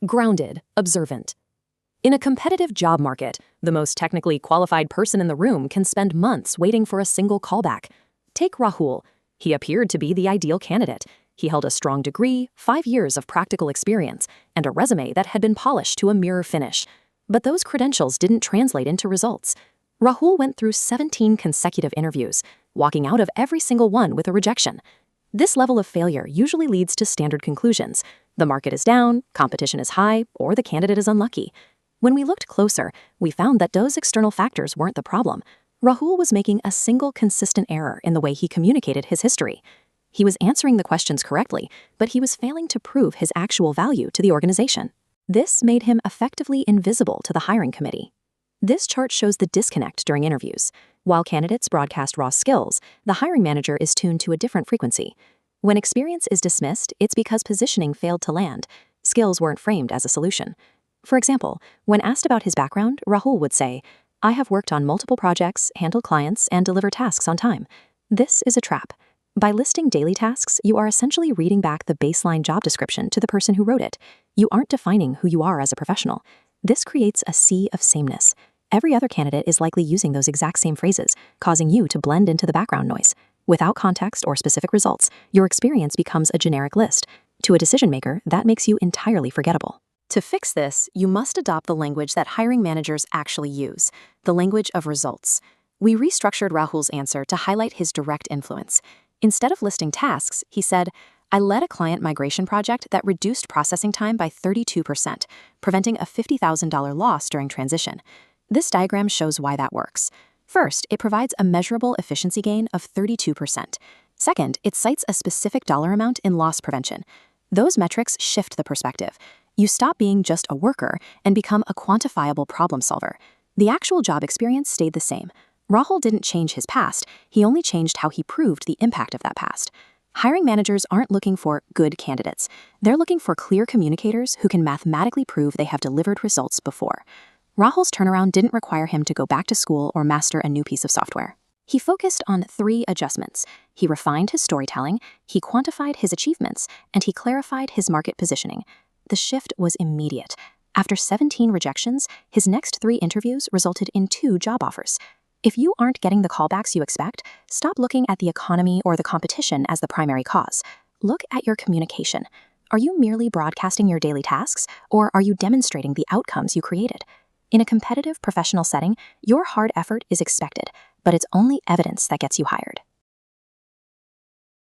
Grounded, observant. In a competitive job market, the most technically qualified person in the room can spend months waiting for a single callback. Take Rahul. He appeared to be the ideal candidate. He held a strong degree, 5 years of practical experience, and a resume that had been polished to a mirror finish. But those credentials didn't translate into results. Rahul went through 17 consecutive interviews, walking out of every single one with a rejection. This level of failure usually leads to standard conclusions. The market is down, competition is high, or the candidate is unlucky. When we looked closer, we found that those external factors weren't the problem. Rahul was making a single consistent error in the way he communicated his history. He was answering the questions correctly, but he was failing to prove his actual value to the organization. This made him effectively invisible to the hiring committee. This chart shows the disconnect during interviews. While candidates broadcast raw skills, the hiring manager is tuned to a different frequency. When experience is dismissed, it's because positioning failed to land. Skills weren't framed as a solution. For example, when asked about his background, Rahul would say, "I have worked on multiple projects, handled clients, and delivered tasks on time." This is a trap. By listing daily tasks, you are essentially reading back the baseline job description to the person who wrote it. You aren't defining who you are as a professional. This creates a sea of sameness. Every other candidate is likely using those exact same phrases, causing you to blend into the background noise. Without context or specific results, your experience becomes a generic list. To a decision maker, that makes you entirely forgettable. To fix this, you must adopt the language that hiring managers actually use, the language of results. We restructured Rahul's answer to highlight his direct influence. Instead of listing tasks, he said, "I led a client migration project that reduced processing time by 32%, preventing a $50,000 loss during transition." This diagram shows why that works. First, it provides a measurable efficiency gain of 32%. Second, it cites a specific dollar amount in loss prevention. Those metrics shift the perspective. You stop being just a worker and become a quantifiable problem solver. The actual job experience stayed the same. Rahul didn't change his past, he only changed how he proved the impact of that past. Hiring managers aren't looking for good candidates. They're looking for clear communicators who can mathematically prove they have delivered results before. Rahul's turnaround didn't require him to go back to school or master a new piece of software. He focused on 3 adjustments. He refined his storytelling, he quantified his achievements, and he clarified his market positioning. The shift was immediate. After 17 rejections, his next 3 interviews resulted in 2 job offers. If you aren't getting the callbacks you expect, stop looking at the economy or the competition as the primary cause. Look at your communication. Are you merely broadcasting your daily tasks, or are you demonstrating the outcomes you created? In a competitive professional setting, your hard effort is expected, but it's only evidence that gets you hired.